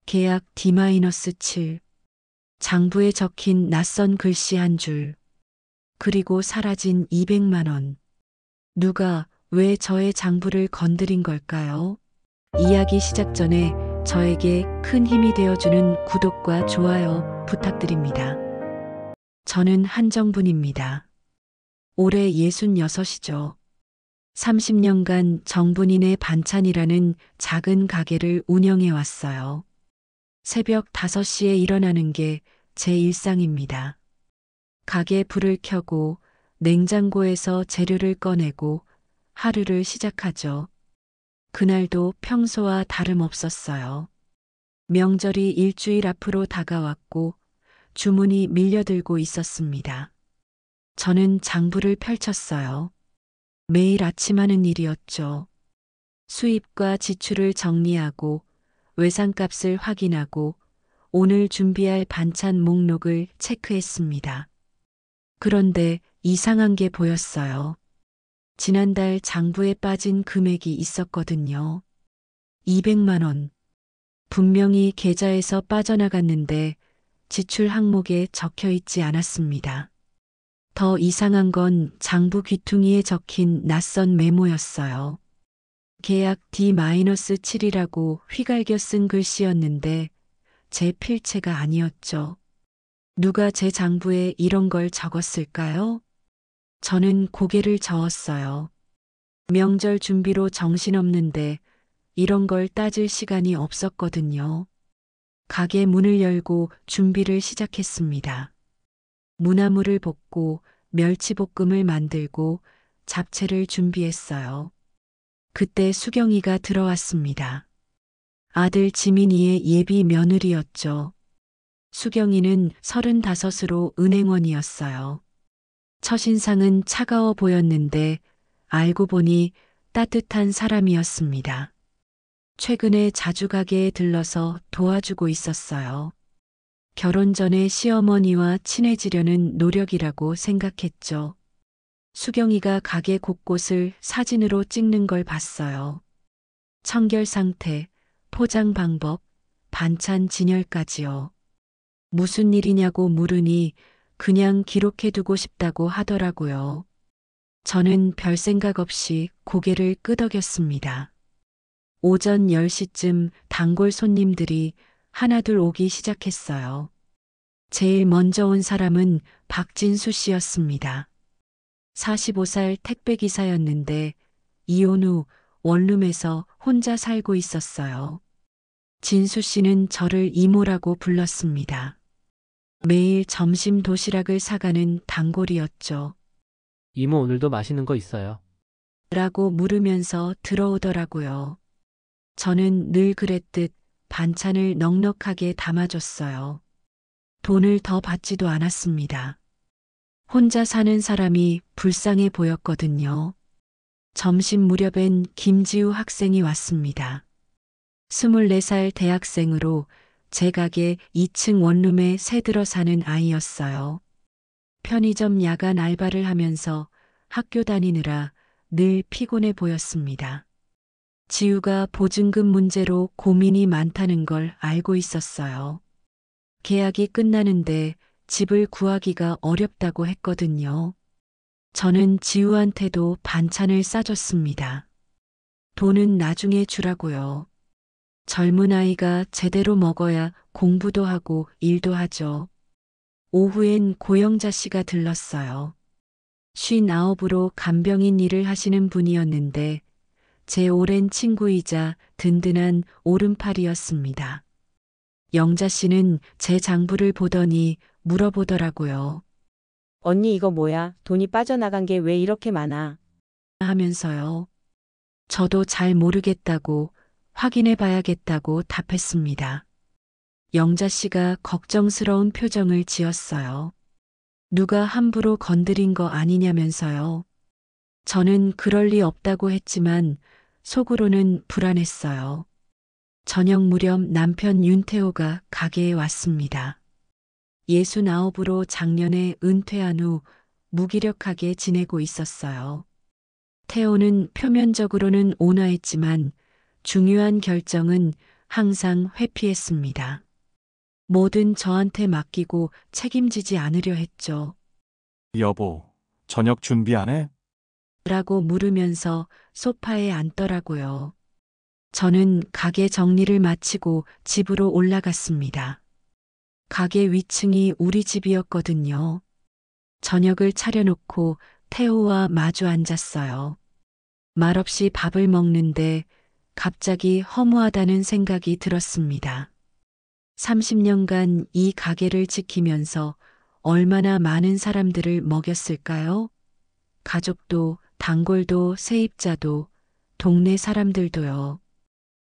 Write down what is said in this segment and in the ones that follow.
계약 D-7. 장부에 적힌 낯선 글씨 한 줄. 그리고 사라진 200만 원. 누가 왜 저의 장부를 건드린 걸까요? 이야기 시작 전에 저에게 큰 힘이 되어주는 구독과 좋아요 부탁드립니다. 저는 한정분입니다. 올해 66이죠. 30년간 정분인의 반찬이라는 작은 가게를 운영해 왔어요. 새벽 5시에 일어나는 게 제 일상입니다. 가게 불을 켜고 냉장고에서 재료를 꺼내고 하루를 시작하죠. 그날도 평소와 다름없었어요. 명절이 일주일 앞으로 다가왔고 주문이 밀려들고 있었습니다. 저는 장부를 펼쳤어요. 매일 아침 하는 일이었죠. 수입과 지출을 정리하고 외상값을 확인하고 오늘 준비할 반찬 목록을 체크했습니다. 그런데 이상한 게 보였어요. 지난달 장부에 빠진 금액이 있었거든요. 200만 원. 분명히 계좌에서 빠져나갔는데 지출 항목에 적혀 있지 않았습니다. 더 이상한 건 장부 귀퉁이에 적힌 낯선 메모였어요. 계약 D-7이라고 휘갈겨 쓴 글씨였는데 제 필체가 아니었죠. 누가 제 장부에 이런 걸 적었을까요? 저는 고개를 저었어요. 명절 준비로 정신없는데 이런 걸 따질 시간이 없었거든요. 가게 문을 열고 준비를 시작했습니다. 무나물을 볶고 멸치볶음을 만들고 잡채를 준비했어요. 그때 수경이가 들어왔습니다. 아들 지민이의 예비 며느리였죠. 수경이는 35으로 은행원이었어요. 첫인상은 차가워 보였는데 알고 보니 따뜻한 사람이었습니다. 최근에 자주 가게에 들러서 도와주고 있었어요. 결혼 전에 시어머니와 친해지려는 노력이라고 생각했죠. 수경이가 가게 곳곳을 사진으로 찍는 걸 봤어요. 청결 상태, 포장 방법, 반찬 진열까지요. 무슨 일이냐고 물으니 그냥 기록해두고 싶다고 하더라고요. 저는 별 생각 없이 고개를 끄덕였습니다. 오전 10시쯤 단골 손님들이 하나둘 오기 시작했어요. 제일 먼저 온 사람은 박진수 씨였습니다. 45살 택배기사였는데 이혼 후 원룸에서 혼자 살고 있었어요. 진수 씨는 저를 이모라고 불렀습니다. 매일 점심 도시락을 사가는 단골이었죠. 이모 오늘도 맛있는 거 있어요. 라고 물으면서 들어오더라고요. 저는 늘 그랬듯 반찬을 넉넉하게 담아줬어요. 돈을 더 받지도 않았습니다. 혼자 사는 사람이 불쌍해 보였거든요. 점심 무렵엔 김지우 학생이 왔습니다. 24살 대학생으로 제 가게 2층 원룸에 새 들어 사는 아이였어요. 편의점 야간 알바를 하면서 학교 다니느라 늘 피곤해 보였습니다. 지우가 보증금 문제로 고민이 많다는 걸 알고 있었어요. 계약이 끝나는데 집을 구하기가 어렵다고 했거든요. 저는 지우한테도 반찬을 싸줬습니다. 돈은 나중에 주라고요. 젊은 아이가 제대로 먹어야 공부도 하고 일도 하죠. 오후엔 고영자 씨가 들렀어요. 59으로 간병인 일을 하시는 분이었는데 제 오랜 친구이자 든든한 오른팔이었습니다. 영자 씨는 제 장부를 보더니 물어보더라고요. 언니 이거 뭐야? 돈이 빠져나간 게 왜 이렇게 많아? 하면서요. 저도 잘 모르겠다고 확인해 봐야겠다고 답했습니다. 영자 씨가 걱정스러운 표정을 지었어요. 누가 함부로 건드린 거 아니냐면서요. 저는 그럴 리 없다고 했지만 속으로는 불안했어요. 저녁 무렵 남편 윤태호가 가게에 왔습니다. 69으로 작년에 은퇴한 후 무기력하게 지내고 있었어요. 태호는 표면적으로는 온화했지만 중요한 결정은 항상 회피했습니다. 뭐든 저한테 맡기고 책임지지 않으려 했죠. 여보, 저녁 준비 안 해? 라고 물으면서 소파에 앉더라고요. 저는 가게 정리를 마치고 집으로 올라갔습니다. 가게 위층이 우리 집이었거든요. 저녁을 차려놓고 태호와 마주 앉았어요. 말없이 밥을 먹는데 갑자기 허무하다는 생각이 들었습니다. 30년간 이 가게를 지키면서 얼마나 많은 사람들을 먹였을까요? 가족도, 단골도, 세입자도, 동네 사람들도요.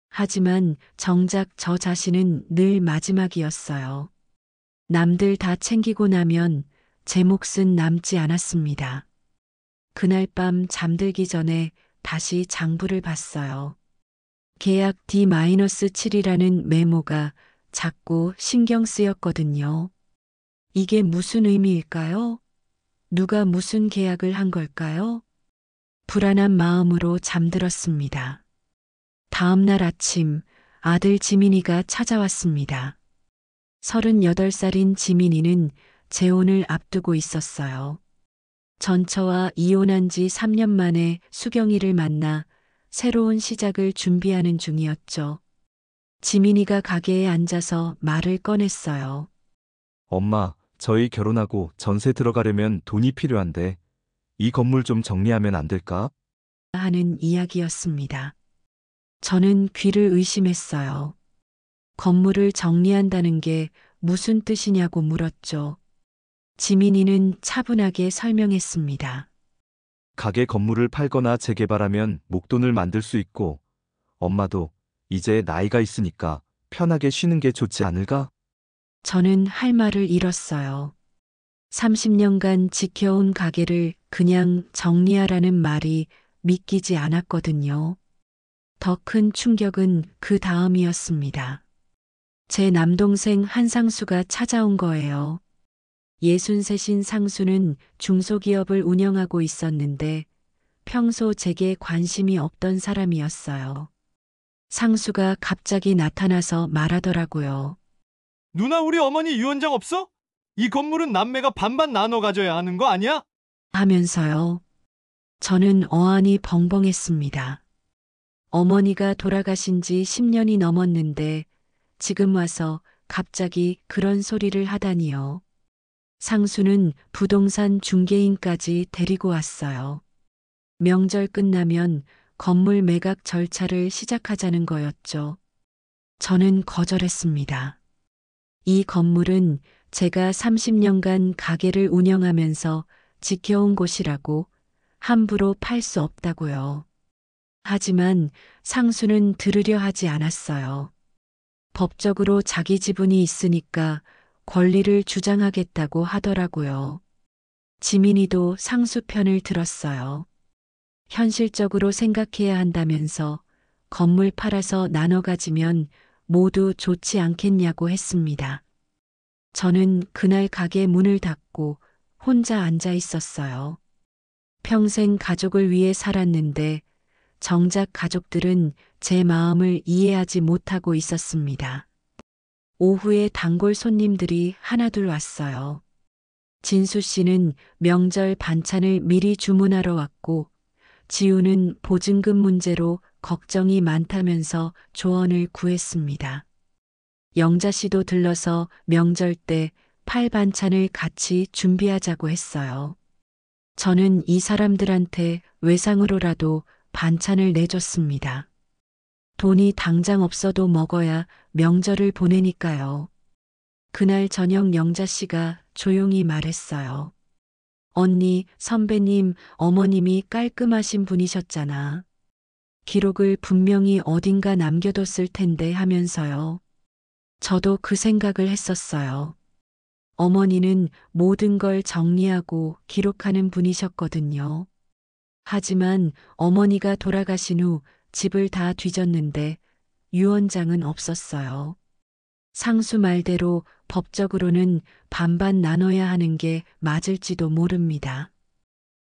하지만 정작 저 자신은 늘 마지막이었어요. 남들 다 챙기고 나면 제 몫은 남지 않았습니다. 그날 밤 잠들기 전에 다시 장부를 봤어요. 계약 D-7이라는 메모가 자꾸 신경 쓰였거든요. 이게 무슨 의미일까요? 누가 무슨 계약을 한 걸까요? 불안한 마음으로 잠들었습니다. 다음 날 아침 아들 지민이가 찾아왔습니다. 38살인 지민이는 재혼을 앞두고 있었어요. 전처와 이혼한 지 3년 만에 수경이를 만나 새로운 시작을 준비하는 중이었죠. 지민이가 가게에 앉아서 말을 꺼냈어요. 엄마, 저희 결혼하고 전세 들어가려면 돈이 필요한데 이 건물 좀 정리하면 안 될까? 하는 이야기였습니다. 저는 귀를 의심했어요. 건물을 정리한다는 게 무슨 뜻이냐고 물었죠. 지민이는 차분하게 설명했습니다. 가게 건물을 팔거나 재개발하면 목돈을 만들 수 있고 엄마도 이제 나이가 있으니까 편하게 쉬는 게 좋지 않을까? 저는 할 말을 잃었어요. 30년간 지켜온 가게를 그냥 정리하라는 말이 믿기지 않았거든요. 더 큰 충격은 그 다음이었습니다. 제 남동생 한상수가 찾아온 거예요. 63인 상수는 중소기업을 운영하고 있었는데 평소 제게 관심이 없던 사람이었어요. 상수가 갑자기 나타나서 말하더라고요. 누나, 우리 어머니 유언장 없어? 이 건물은 남매가 반반 나눠 가져야 하는 거 아니야? 하면서요. 저는 어안이 벙벙했습니다. 어머니가 돌아가신 지 10년이 넘었는데 지금 와서 갑자기 그런 소리를 하다니요. 상수는 부동산 중개인까지 데리고 왔어요. 명절 끝나면 건물 매각 절차를 시작하자는 거였죠. 저는 거절했습니다. 이 건물은 제가 30년간 가게를 운영하면서 지켜온 곳이라고 함부로 팔 수 없다고요. 하지만 상수는 들으려 하지 않았어요. 법적으로 자기 지분이 있으니까 권리를 주장하겠다고 하더라고요. 지민이도 상수 편을 들었어요. 현실적으로 생각해야 한다면서 건물 팔아서 나눠 가지면 모두 좋지 않겠냐고 했습니다. 저는 그날 가게 문을 닫고 혼자 앉아 있었어요. 평생 가족을 위해 살았는데 정작 가족들은 제 마음을 이해하지 못하고 있었습니다. 오후에 단골 손님들이 하나둘 왔어요. 진수 씨는 명절 반찬을 미리 주문하러 왔고 지우는 보증금 문제로 걱정이 많다면서 조언을 구했습니다. 영자 씨도 들러서 명절 때 팔 반찬을 같이 준비하자고 했어요. 저는 이 사람들한테 외상으로라도 반찬을 내줬습니다. 돈이 당장 없어도 먹어야 명절을 보내니까요. 그날 저녁 영자 씨가 조용히 말했어요. 언니, 선배님, 어머님이 깔끔하신 분이셨잖아. 기록을 분명히 어딘가 남겨뒀을 텐데 하면서요. 저도 그 생각을 했었어요. 어머니는 모든 걸 정리하고 기록하는 분이셨거든요. 하지만 어머니가 돌아가신 후 집을 다 뒤졌는데 유언장은 없었어요. 상수 말대로 법적으로는 반반 나눠야 하는 게 맞을지도 모릅니다.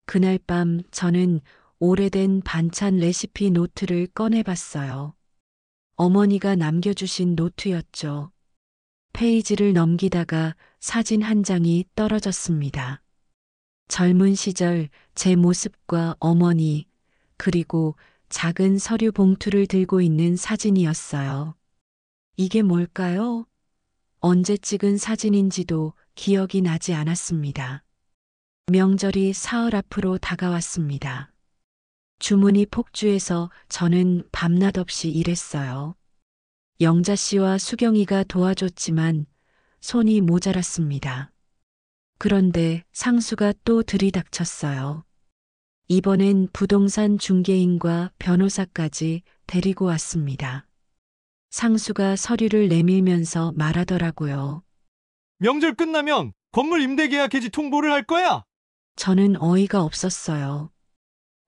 그날 밤 저는 오래된 반찬 레시피 노트를 꺼내봤어요. 어머니가 남겨주신 노트였죠. 페이지를 넘기다가 사진 한 장이 떨어졌습니다. 젊은 시절 제 모습과 어머니, 그리고 작은 서류 봉투를 들고 있는 사진이었어요. 이게 뭘까요? 언제 찍은 사진인지도 기억이 나지 않았습니다. 명절이 사흘 앞으로 다가왔습니다. 주문이 폭주해서 저는 밤낮 없이 일했어요. 영자 씨와 수경이가 도와줬지만 손이 모자랐습니다. 그런데 상수가 또 들이닥쳤어요. 이번엔 부동산 중개인과 변호사까지 데리고 왔습니다. 상수가 서류를 내밀면서 말하더라고요. 명절 끝나면 건물 임대 계약 해지 통보를 할 거야. 저는 어이가 없었어요.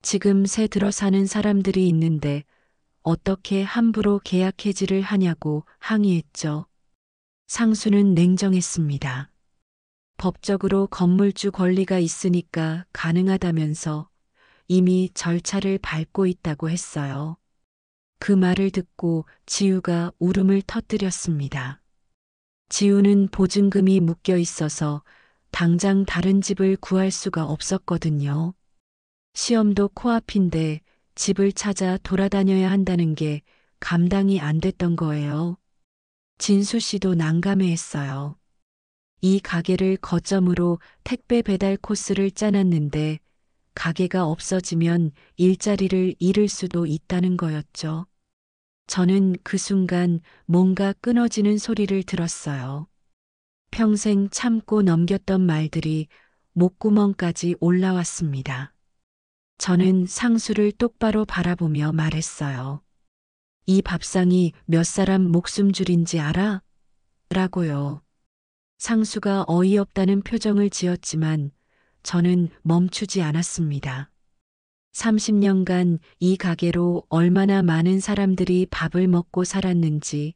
지금 새 들어 사는 사람들이 있는데 어떻게 함부로 계약 해지를 하냐고 항의했죠. 상수는 냉정했습니다. 법적으로 건물주 권리가 있으니까 가능하다면서 이미 절차를 밟고 있다고 했어요. 그 말을 듣고 지우가 울음을 터뜨렸습니다. 지우는 보증금이 묶여 있어서 당장 다른 집을 구할 수가 없었거든요. 시험도 코앞인데 집을 찾아 돌아다녀야 한다는 게 감당이 안 됐던 거예요. 진수 씨도 난감해했어요. 이 가게를 거점으로 택배 배달 코스를 짜놨는데 가게가 없어지면 일자리를 잃을 수도 있다는 거였죠. 저는 그 순간 뭔가 끊어지는 소리를 들었어요. 평생 참고 넘겼던 말들이 목구멍까지 올라왔습니다. 저는 상수를 똑바로 바라보며 말했어요. 이 밥상이 몇 사람 목숨줄인지 알아? 라고요. 상수가 어이없다는 표정을 지었지만 저는 멈추지 않았습니다. 30년간 이 가게로 얼마나 많은 사람들이 밥을 먹고 살았는지,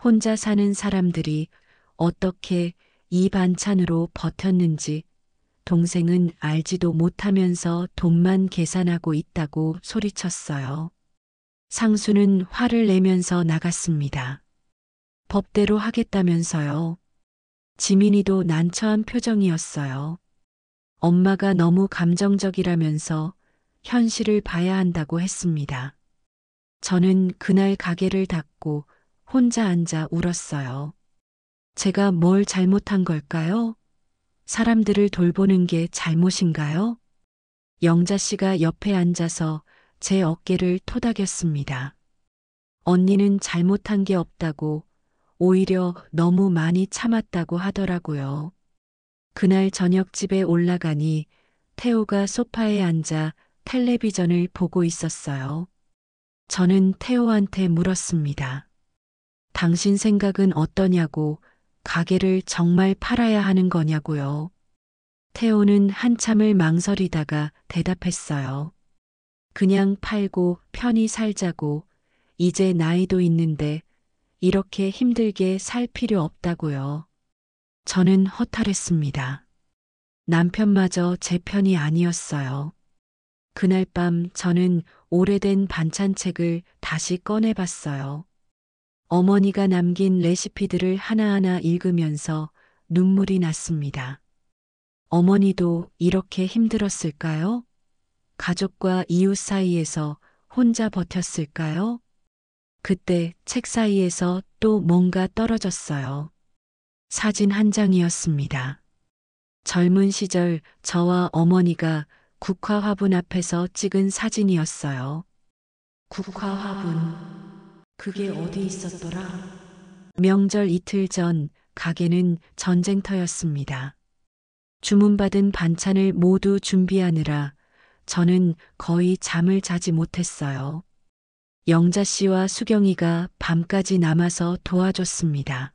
혼자 사는 사람들이 어떻게 이 반찬으로 버텼는지 동생은 알지도 못하면서 돈만 계산하고 있다고 소리쳤어요. 상수는 화를 내면서 나갔습니다. 법대로 하겠다면서요. 지민이도 난처한 표정이었어요. 엄마가 너무 감정적이라면서 현실을 봐야 한다고 했습니다. 저는 그날 가게를 닫고 혼자 앉아 울었어요. 제가 뭘 잘못한 걸까요? 사람들을 돌보는 게 잘못인가요? 영자 씨가 옆에 앉아서 제 어깨를 토닥였습니다. 언니는 잘못한 게 없다고, 오히려 너무 많이 참았다고 하더라고요. 그날 저녁 집에 올라가니 태호가 소파에 앉아 텔레비전을 보고 있었어요. 저는 태호한테 물었습니다. 당신 생각은 어떠냐고, 가게를 정말 팔아야 하는 거냐고요. 태호는 한참을 망설이다가 대답했어요. 그냥 팔고 편히 살자고, 이제 나이도 있는데 이렇게 힘들게 살 필요 없다고요. 저는 허탈했습니다. 남편마저 제 편이 아니었어요. 그날 밤 저는 오래된 반찬책을 다시 꺼내봤어요. 어머니가 남긴 레시피들을 하나하나 읽으면서 눈물이 났습니다. 어머니도 이렇게 힘들었을까요? 가족과 이웃 사이에서 혼자 버텼을까요? 그때 책 사이에서 또 뭔가 떨어졌어요. 사진 한 장이었습니다. 젊은 시절 저와 어머니가 국화 화분 앞에서 찍은 사진이었어요. 국화 화분. 그게 어디 있었더라? 명절 이틀 전 가게는 전쟁터였습니다. 주문받은 반찬을 모두 준비하느라 저는 거의 잠을 자지 못했어요. 영자 씨와 수경이가 밤까지 남아서 도와줬습니다.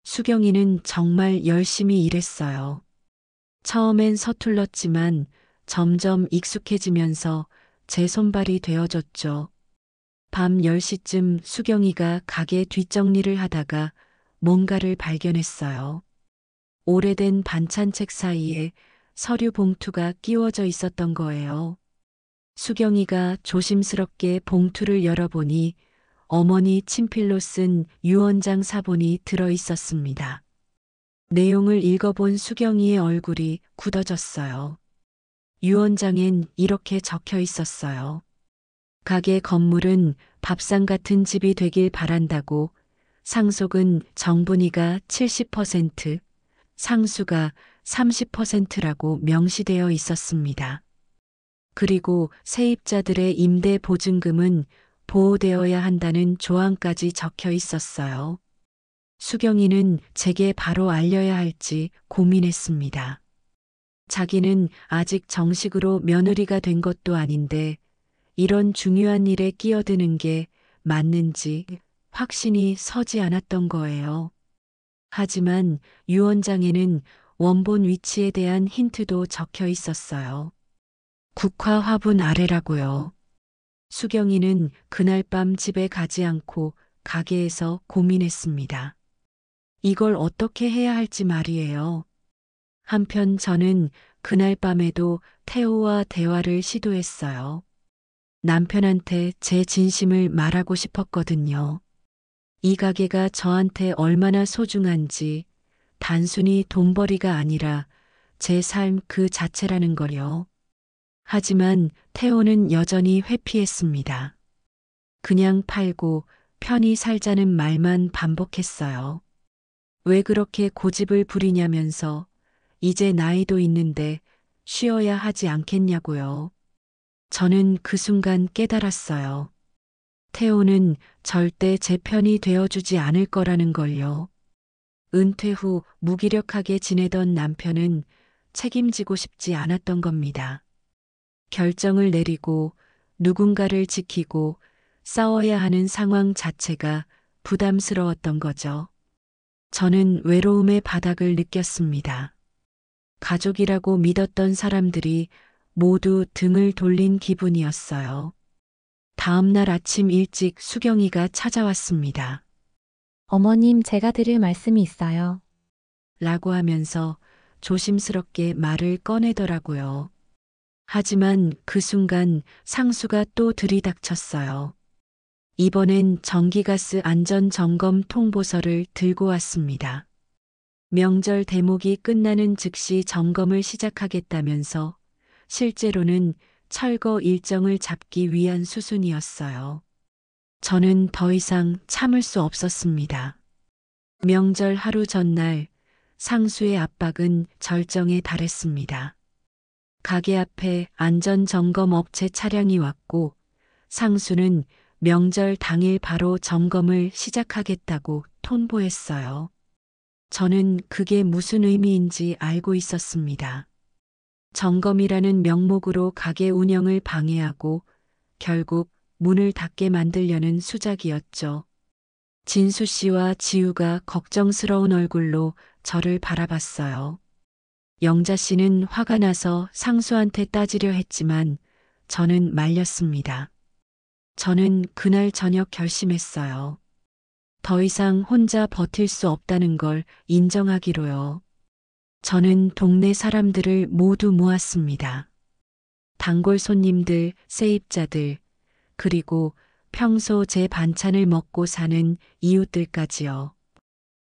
수경이는 정말 열심히 일했어요. 처음엔 서툴렀지만 점점 익숙해지면서 제 손발이 되어줬죠. 밤 10시쯤 수경이가 가게 뒷정리를 하다가 뭔가를 발견했어요. 오래된 반찬책 사이에 서류 봉투가 끼워져 있었던 거예요. 수경이가 조심스럽게 봉투를 열어보니 어머니 친필로 쓴 유언장 사본이 들어 있었습니다. 내용을 읽어본 수경이의 얼굴이 굳어졌어요. 유언장엔 이렇게 적혀 있었어요. 가게 건물은 밥상 같은 집이 되길 바란다고 상속은 정분이가 70%, 상수가 30%라고 명시되어 있었습니다. 그리고 세입자들의 임대 보증금은 보호되어야 한다는 조항까지 적혀 있었어요. 수경이는 제게 바로 알려야 할지 고민했습니다. 자기는 아직 정식으로 며느리가 된 것도 아닌데 이런 중요한 일에 끼어드는 게 맞는지 확신이 서지 않았던 거예요. 하지만 유언장에는 원본 위치에 대한 힌트도 적혀 있었어요. 국화 화분 아래라고요. 수경이는 그날 밤 집에 가지 않고 가게에서 고민했습니다. 이걸 어떻게 해야 할지 말이에요. 한편 저는 그날 밤에도 태호와 대화를 시도했어요. 남편한테 제 진심을 말하고 싶었거든요. 이 가게가 저한테 얼마나 소중한지 단순히 돈벌이가 아니라 제 삶 그 자체라는 걸요. 하지만 태호는 여전히 회피했습니다. 그냥 팔고 편히 살자는 말만 반복했어요. 왜 그렇게 고집을 부리냐면서 이제 나이도 있는데 쉬어야 하지 않겠냐고요. 저는 그 순간 깨달았어요. 태호는 절대 제 편이 되어주지 않을 거라는 걸요. 은퇴 후 무기력하게 지내던 남편은 책임지고 싶지 않았던 겁니다. 결정을 내리고 누군가를 지키고 싸워야 하는 상황 자체가 부담스러웠던 거죠. 저는 외로움의 바닥을 느꼈습니다. 가족이라고 믿었던 사람들이 모두 등을 돌린 기분이었어요. 다음 날 아침 일찍 수경이가 찾아왔습니다. 어머님, 제가 드릴 말씀이 있어요. 라고 하면서 조심스럽게 말을 꺼내더라고요. 하지만 그 순간 상수가 또 들이닥쳤어요. 이번엔 전기가스 안전점검 통보서를 들고 왔습니다. 명절 대목이 끝나는 즉시 점검을 시작하겠다면서 실제로는 철거 일정을 잡기 위한 수순이었어요. 저는 더 이상 참을 수 없었습니다. 명절 하루 전날 상수의 압박은 절정에 달했습니다. 가게 앞에 안전점검 업체 차량이 왔고 상수는 명절 당일 바로 점검을 시작하겠다고 통보했어요. 저는 그게 무슨 의미인지 알고 있었습니다. 점검이라는 명목으로 가게 운영을 방해하고 결국 문을 닫게 만들려는 수작이었죠. 진수 씨와 지우가 걱정스러운 얼굴로 저를 바라봤어요. 영자 씨는 화가 나서 상수한테 따지려 했지만 저는 말렸습니다. 저는 그날 저녁 결심했어요. 더 이상 혼자 버틸 수 없다는 걸 인정하기로요. 저는 동네 사람들을 모두 모았습니다. 단골 손님들, 세입자들, 그리고 평소 제 반찬을 먹고 사는 이웃들까지요.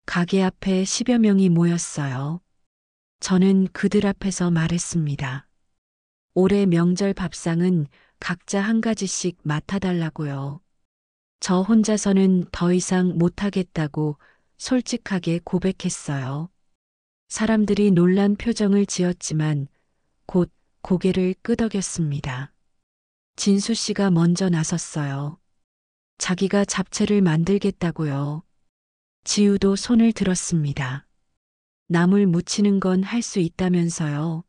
가게 앞에 10여 명이 모였어요. 저는 그들 앞에서 말했습니다. 올해 명절 밥상은 각자 한 가지씩 맡아달라고요. 저 혼자서는 더 이상 못하겠다고 솔직하게 고백했어요. 사람들이 놀란 표정을 지었지만 곧 고개를 끄덕였습니다. 진수 씨가 먼저 나섰어요. 자기가 잡채를 만들겠다고요. 지우도 손을 들었습니다. 나물 무치는 건 할 수 있다면서요.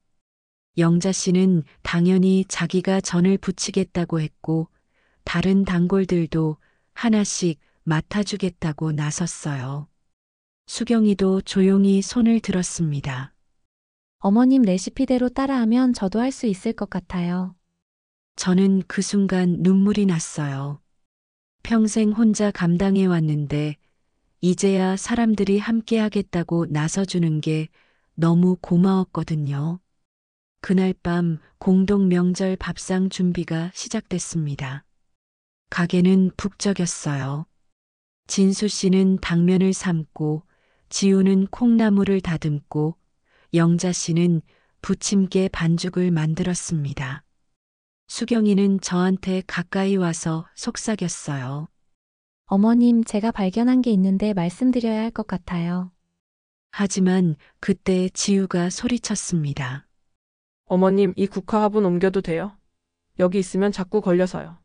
영자 씨는 당연히 자기가 전을 부치겠다고 했고 다른 단골들도 하나씩 맡아주겠다고 나섰어요. 수경이도 조용히 손을 들었습니다. 어머님 레시피대로 따라하면 저도 할 수 있을 것 같아요. 저는 그 순간 눈물이 났어요. 평생 혼자 감당해 왔는데 이제야 사람들이 함께 하겠다고 나서주는 게 너무 고마웠거든요. 그날 밤 공동 명절 밥상 준비가 시작됐습니다. 가게는 북적였어요. 진수 씨는 당면을 삶고, 지우는 콩나물을 다듬고, 영자 씨는 부침개 반죽을 만들었습니다. 수경이는 저한테 가까이 와서 속삭였어요. 어머님, 제가 발견한 게 있는데 말씀드려야 할 것 같아요. 하지만 그때 지우가 소리쳤습니다. 어머님, 이 국화 화분 옮겨도 돼요? 여기 있으면 자꾸 걸려서요.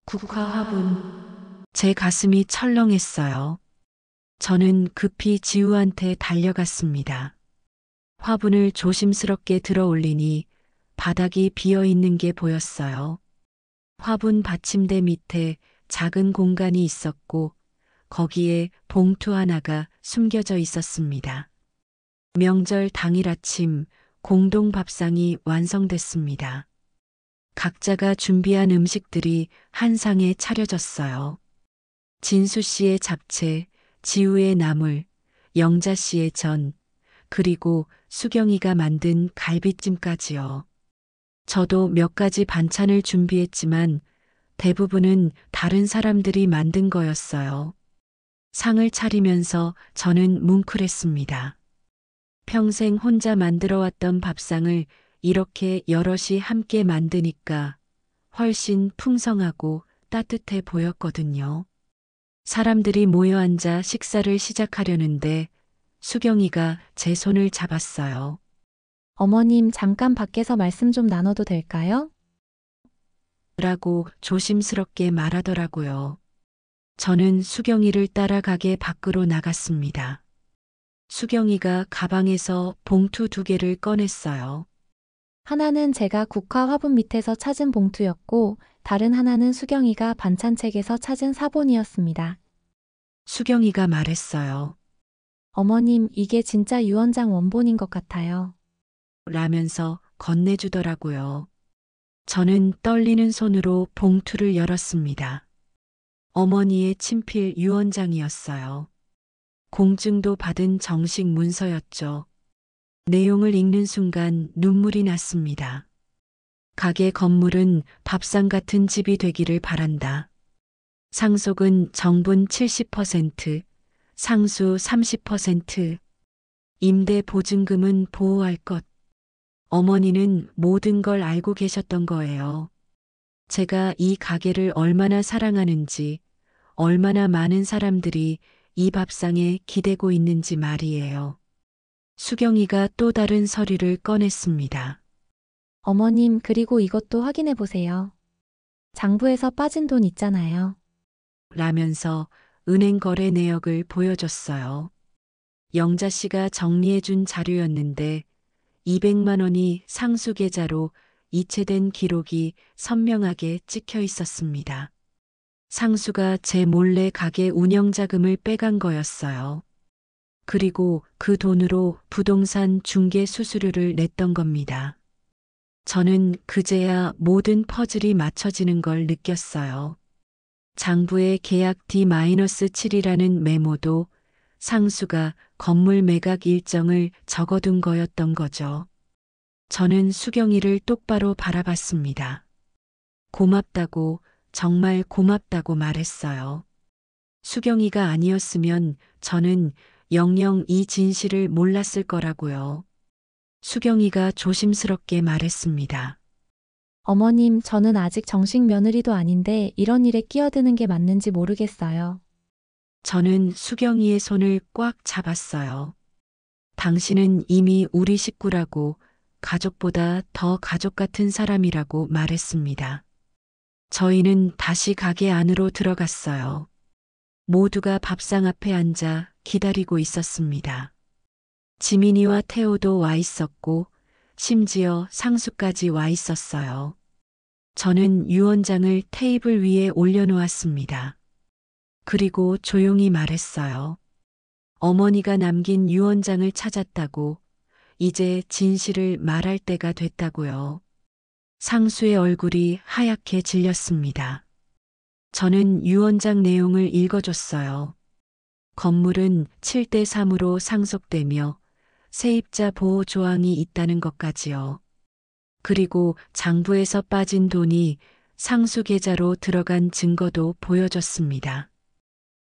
국화 화분. 제 가슴이 철렁했어요. 저는 급히 지우한테 달려갔습니다. 화분을 조심스럽게 들어 올리니 바닥이 비어 있는 게 보였어요. 화분 받침대 밑에 작은 공간이 있었고 거기에 봉투 하나가 숨겨져 있었습니다. 명절 당일 아침 공동 밥상이 완성됐습니다. 각자가 준비한 음식들이 한 상에 차려졌어요. 진수 씨의 잡채, 지우의 나물, 영자 씨의 전, 그리고 수경이가 만든 갈비찜까지요. 저도 몇 가지 반찬을 준비했지만 대부분은 다른 사람들이 만든 거였어요. 상을 차리면서 저는 뭉클했습니다. 평생 혼자 만들어왔던 밥상을 이렇게 여럿이 함께 만드니까 훨씬 풍성하고 따뜻해 보였거든요. 사람들이 모여 앉아 식사를 시작하려는데 수경이가 제 손을 잡았어요. 어머님, 잠깐 밖에서 말씀 좀 나눠도 될까요? 라고 조심스럽게 말하더라고요. 저는 수경이를 따라 가게 밖으로 나갔습니다. 수경이가 가방에서 봉투 2개를 꺼냈어요. 하나는 제가 국화 화분 밑에서 찾은 봉투였고, 다른 하나는 수경이가 반찬책에서 찾은 사본이었습니다. 수경이가 말했어요. 어머님, 이게 진짜 유원장 원본인 것 같아요. 라면서 건네주더라고요. 저는 떨리는 손으로 봉투를 열었습니다. 어머니의 친필 유언장이었어요. 공증도 받은 정식 문서였죠. 내용을 읽는 순간 눈물이 났습니다. 가게 건물은 밥상 같은 집이 되기를 바란다. 상속은 정분 70%, 상수 30%, 임대 보증금은 보호할 것. 어머니는 모든 걸 알고 계셨던 거예요. 제가 이 가게를 얼마나 사랑하는지, 얼마나 많은 사람들이 이 밥상에 기대고 있는지 말이에요. 수경이가 또 다른 서류를 꺼냈습니다. 어머님, 그리고 이것도 확인해 보세요. 장부에서 빠진 돈 있잖아요. 라면서 은행 거래 내역을 보여줬어요. 영자 씨가 정리해준 자료였는데 200만 원이 상수 계좌로 이체된 기록이 선명하게 찍혀 있었습니다. 상수가 제 몰래 가게 운영 자금을 빼간 거였어요. 그리고 그 돈으로 부동산 중개 수수료를 냈던 겁니다. 저는 그제야 모든 퍼즐이 맞춰지는 걸 느꼈어요. 장부에 계약 D-7이라는 메모도 상수가 건물 매각 일정을 적어둔 거였던 거죠. 저는 수경이를 똑바로 바라봤습니다. 고맙다고, 정말 고맙다고 말했어요. 수경이가 아니었으면 저는 영영 이 진실을 몰랐을 거라고요. 수경이가 조심스럽게 말했습니다. 어머님, 저는 아직 정식 며느리도 아닌데 이런 일에 끼어드는 게 맞는지 모르겠어요. 저는 수경이의 손을 꽉 잡았어요. 당신은 이미 우리 식구라고, 가족보다 더 가족 같은 사람이라고 말했습니다. 저희는 다시 가게 안으로 들어갔어요. 모두가 밥상 앞에 앉아 기다리고 있었습니다. 지민이와 태호도 와 있었고 심지어 상수까지 와 있었어요. 저는 유언장을 테이블 위에 올려놓았습니다. 그리고 조용히 말했어요. 어머니가 남긴 유언장을 찾았다고, 이제 진실을 말할 때가 됐다고요. 상수의 얼굴이 하얗게 질렸습니다. 저는 유언장 내용을 읽어줬어요. 건물은 7대3으로 상속되며 세입자 보호 조항이 있다는 것까지요. 그리고 장부에서 빠진 돈이 상수 계좌로 들어간 증거도 보여줬습니다.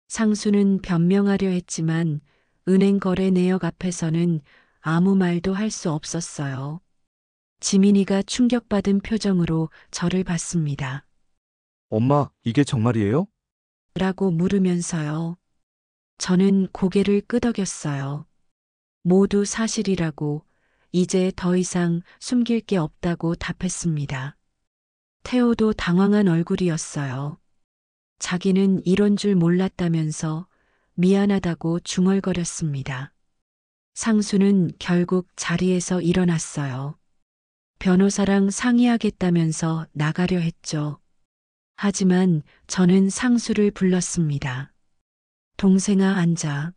상수는 변명하려 했지만 은행 거래 내역 앞에서는 아무 말도 할 수 없었어요. 지민이가 충격받은 표정으로 저를 봤습니다. 엄마, 이게 정말이에요? 라고 물으면서요. 저는 고개를 끄덕였어요. 모두 사실이라고, 이제 더 이상 숨길 게 없다고 답했습니다. 태호도 당황한 얼굴이었어요. 자기는 이런 줄 몰랐다면서 미안하다고 중얼거렸습니다. 상수는 결국 자리에서 일어났어요. 변호사랑 상의하겠다면서 나가려 했죠. 하지만 저는 상수를 불렀습니다. 동생아, 앉아.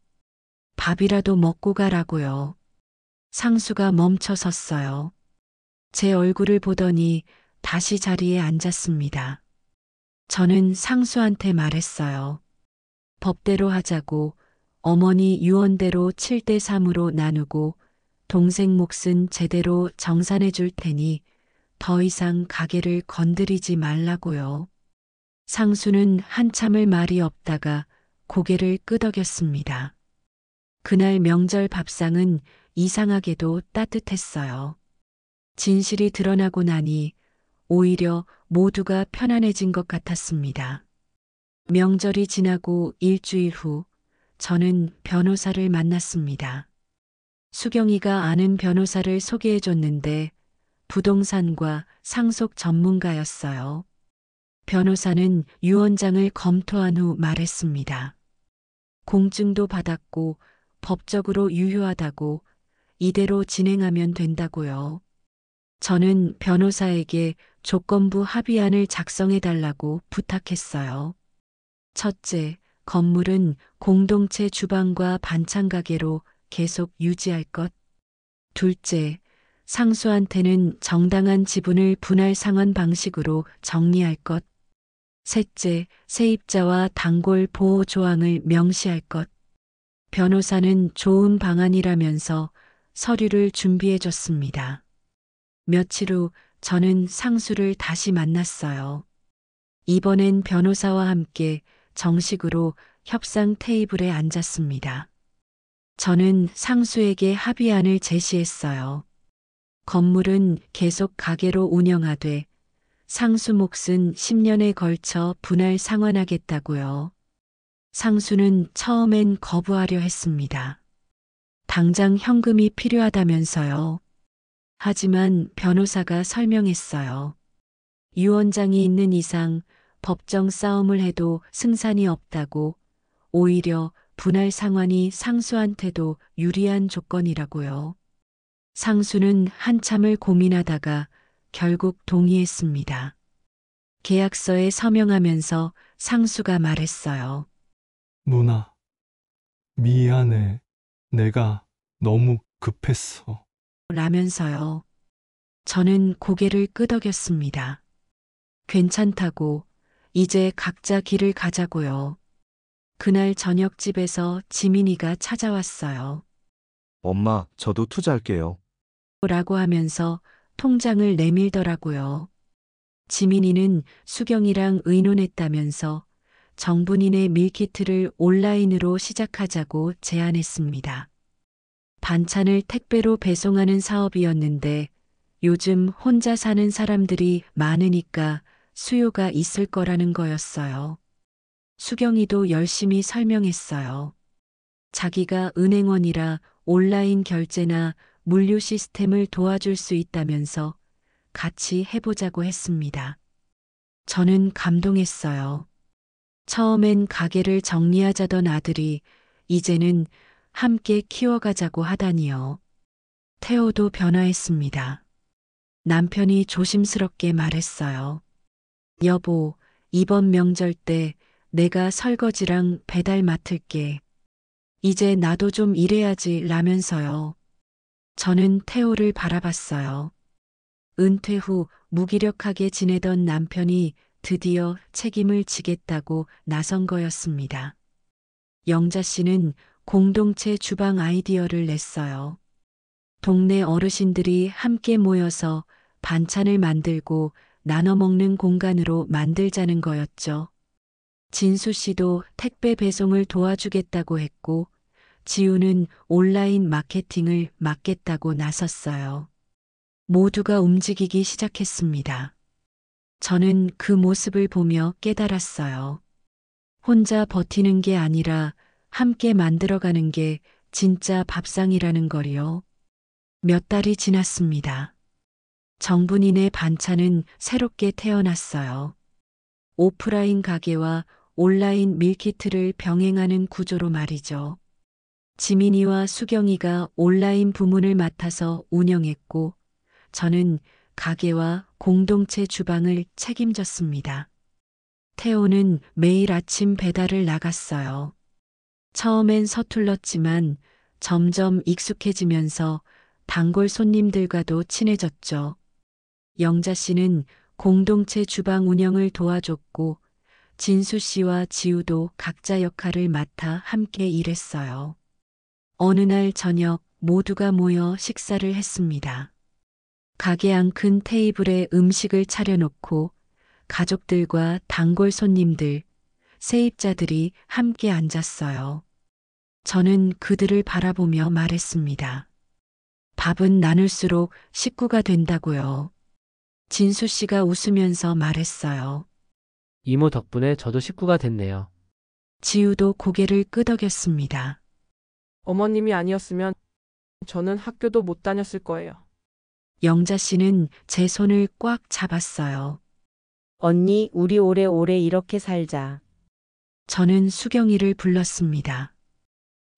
밥이라도 먹고 가라고요. 상수가 멈춰 섰어요. 제 얼굴을 보더니 다시 자리에 앉았습니다. 저는 상수한테 말했어요. 법대로 하자고, 어머니 유언대로 7대 3으로 나누고 동생 몫은 제대로 정산해 줄 테니 더 이상 가게를 건드리지 말라고요. 상수는 한참을 말이 없다가 고개를 끄덕였습니다. 그날 명절 밥상은 이상하게도 따뜻했어요. 진실이 드러나고 나니 오히려 모두가 편안해진 것 같았습니다. 명절이 지나고 일주일 후 저는 변호사를 만났습니다. 수경이가 아는 변호사를 소개해 줬는데 부동산과 상속 전문가였어요. 변호사는 유언장을 검토한 후 말했습니다. 공증도 받았고 법적으로 유효하다고, 이대로 진행하면 된다고요. 저는 변호사에게 조건부 합의안을 작성해 달라고 부탁했어요. 첫째, 건물은 공동체 주방과 반찬 가게로 계속 유지할 것. 둘째, 상수한테는 정당한 지분을 분할 상환 방식으로 정리할 것. 셋째, 세입자와 단골 보호 조항을 명시할 것. 변호사는 좋은 방안이라면서 서류를 준비해 줬습니다. 며칠 후 저는 상수를 다시 만났어요. 이번엔 변호사와 함께 정식으로 협상 테이블에 앉았습니다. 저는 상수에게 합의안을 제시했어요. 건물은 계속 가게로 운영하되 상수 몫은 10년에 걸쳐 분할 상환하겠다고요. 상수는 처음엔 거부하려 했습니다. 당장 현금이 필요하다면서요. 하지만 변호사가 설명했어요. 유언장이 있는 이상 법정 싸움을 해도 승산이 없다고, 오히려 분할 상환이 상수한테도 유리한 조건이라고요. 상수는 한참을 고민하다가 결국 동의했습니다. 계약서에 서명하면서 상수가 말했어요. 누나, 미안해. 내가 너무 급했어. 라면서요. 저는 고개를 끄덕였습니다. 괜찮다고, 이제 각자 길을 가자고요. 그날 저녁 집에서 지민이가 찾아왔어요. 엄마, 저도 투자할게요. 라고 하면서 통장을 내밀더라고요. 지민이는 수경이랑 의논했다면서 정분인의 밀키트를 온라인으로 시작하자고 제안했습니다. 반찬을 택배로 배송하는 사업이었는데 요즘 혼자 사는 사람들이 많으니까 수요가 있을 거라는 거였어요. 수경이도 열심히 설명했어요. 자기가 은행원이라 온라인 결제나 물류 시스템을 도와줄 수 있다면서 같이 해보자고 했습니다. 저는 감동했어요. 처음엔 가게를 정리하자던 아들이 이제는 함께 키워가자고 하다니요. 태호도 변화했습니다. 남편이 조심스럽게 말했어요. 여보, 이번 명절 때 내가 설거지랑 배달 맡을게. 이제 나도 좀 일해야지 라면서요. 저는 태호를 바라봤어요. 은퇴 후 무기력하게 지내던 남편이 드디어 책임을 지겠다고 나선 거였습니다. 영자 씨는 공동체 주방 아이디어를 냈어요. 동네 어르신들이 함께 모여서 반찬을 만들고 나눠 먹는 공간으로 만들자는 거였죠. 진수 씨도 택배 배송을 도와주겠다고 했고, 지우는 온라인 마케팅을 맡겠다고 나섰어요. 모두가 움직이기 시작했습니다. 저는 그 모습을 보며 깨달았어요. 혼자 버티는 게 아니라 함께 만들어가는 게 진짜 밥상이라는 걸요. 몇 달이 지났습니다. 정분이네 반찬은 새롭게 태어났어요. 오프라인 가게와 온라인 밀키트를 병행하는 구조로 말이죠. 지민이와 수경이가 온라인 부문을 맡아서 운영했고, 저는 가게와 공동체 주방을 책임졌습니다. 태호는 매일 아침 배달을 나갔어요. 처음엔 서툴렀지만 점점 익숙해지면서 단골 손님들과도 친해졌죠. 영자 씨는 공동체 주방 운영을 도와줬고, 진수 씨와 지우도 각자 역할을 맡아 함께 일했어요. 어느 날 저녁 모두가 모여 식사를 했습니다. 가게 안 큰 테이블에 음식을 차려놓고 가족들과 단골 손님들, 세입자들이 함께 앉았어요. 저는 그들을 바라보며 말했습니다. 밥은 나눌수록 식구가 된다고요. 진수 씨가 웃으면서 말했어요. 이모 덕분에 저도 식구가 됐네요. 지우도 고개를 끄덕였습니다. 어머님이 아니었으면 저는 학교도 못 다녔을 거예요. 영자 씨는 제 손을 꽉 잡았어요. 언니, 우리 오래오래 이렇게 살자. 저는 수경이를 불렀습니다.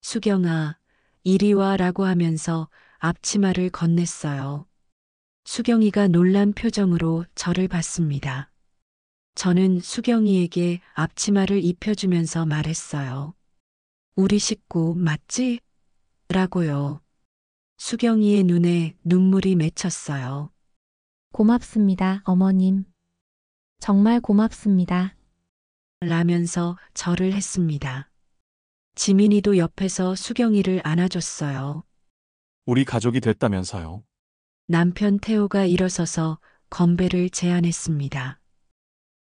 수경아, 이리 와라고 하면서 앞치마를 건넸어요. 수경이가 놀란 표정으로 저를 봤습니다. 저는 수경이에게 앞치마를 입혀주면서 말했어요. 우리 식구 맞지? 라고요. 수경이의 눈에 눈물이 맺혔어요. 고맙습니다, 어머님. 정말 고맙습니다. 라면서 절을 했습니다. 지민이도 옆에서 수경이를 안아줬어요. 우리 가족이 됐다면서요. 남편 태호가 일어서서 건배를 제안했습니다.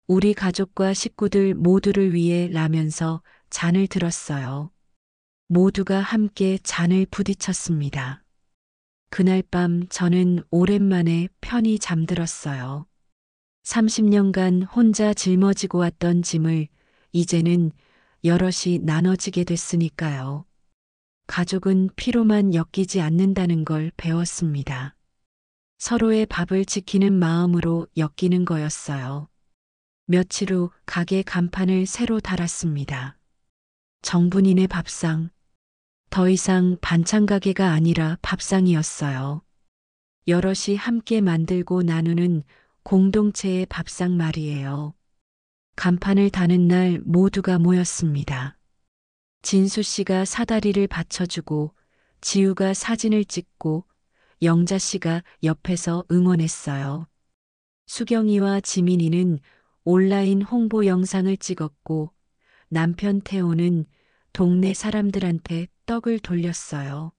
우리 가족과 식구들 모두를 위해 라면서 잔을 들었어요. 모두가 함께 잔을 부딪혔습니다. 그날 밤 저는 오랜만에 편히 잠들었어요. 30년간 혼자 짊어지고 왔던 짐을 이제는 여럿이 나눠지게 됐으니까요. 가족은 피로만 엮이지 않는다는 걸 배웠습니다. 서로의 밥을 지키는 마음으로 엮이는 거였어요. 며칠 후 가게 간판을 새로 달았습니다. 정분이네 밥상. 더 이상 반찬 가게가 아니라 밥상이었어요. 여럿이 함께 만들고 나누는 공동체의 밥상 말이에요. 간판을 다는 날 모두가 모였습니다. 진수 씨가 사다리를 받쳐주고 지우가 사진을 찍고 영자 씨가 옆에서 응원했어요. 수경이와 지민이는 온라인 홍보 영상을 찍었고 남편 태호는 동네 사람들한테 떡을 돌렸어요.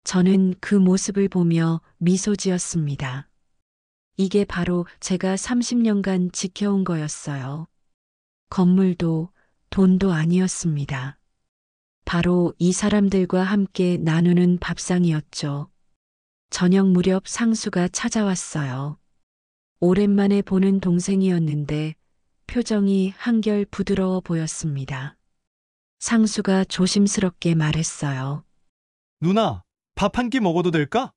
저는 그 모습을 보며 미소 지었습니다. 이게 바로 제가 30년간 지켜온 거였어요. 건물도 돈도 아니었습니다. 바로 이 사람들과 함께 나누는 밥상이었죠. 저녁 무렵 상수가 찾아왔어요. 오랜만에 보는 동생이었는데 표정이 한결 부드러워 보였습니다. 상수가 조심스럽게 말했어요. 누나, 밥 한 끼 먹어도 될까?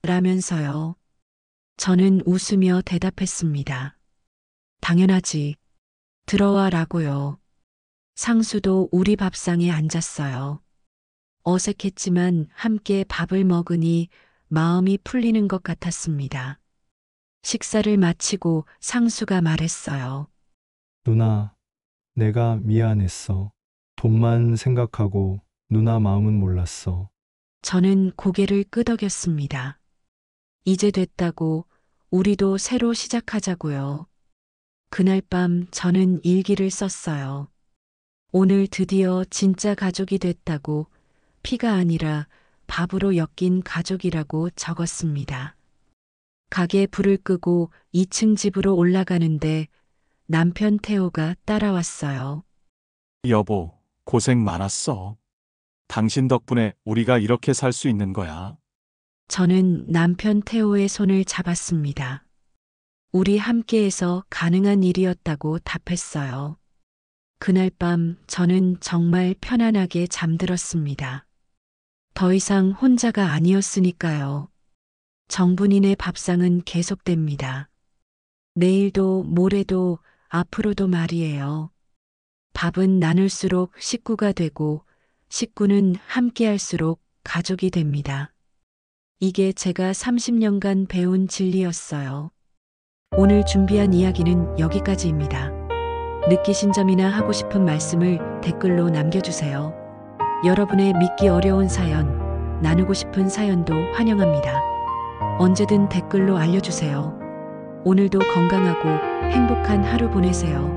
라면서요. 저는 웃으며 대답했습니다. 당연하지. 들어와라고요. 상수도 우리 밥상에 앉았어요. 어색했지만 함께 밥을 먹으니 마음이 풀리는 것 같았습니다. 식사를 마치고 상수가 말했어요. 누나, 내가 미안했어. 돈만 생각하고 누나 마음은 몰랐어. 저는 고개를 끄덕였습니다. 이제 됐다고 우리도 새로 시작하자고요. 그날 밤 저는 일기를 썼어요. 오늘 드디어 진짜 가족이 됐다고 피가 아니라 밥으로 엮인 가족이라고 적었습니다. 가게 불을 끄고 2층 집으로 올라가는데 남편 태호가 따라왔어요. 여보, 고생 많았어. 당신 덕분에 우리가 이렇게 살 수 있는 거야. 저는 남편 태호의 손을 잡았습니다. 우리 함께해서 가능한 일이었다고 답했어요. 그날 밤 저는 정말 편안하게 잠들었습니다. 더 이상 혼자가 아니었으니까요. 정분이네 밥상은 계속됩니다. 내일도 모레도 앞으로도 말이에요. 밥은 나눌수록 식구가 되고 식구는 함께할수록 가족이 됩니다. 이게 제가 30년간 배운 진리였어요. 오늘 준비한 이야기는 여기까지입니다. 느끼신 점이나 하고 싶은 말씀을 댓글로 남겨주세요. 여러분의 믿기 어려운 사연, 나누고 싶은 사연도 환영합니다. 언제든 댓글로 알려주세요. 오늘도 건강하고 행복한 하루 보내세요.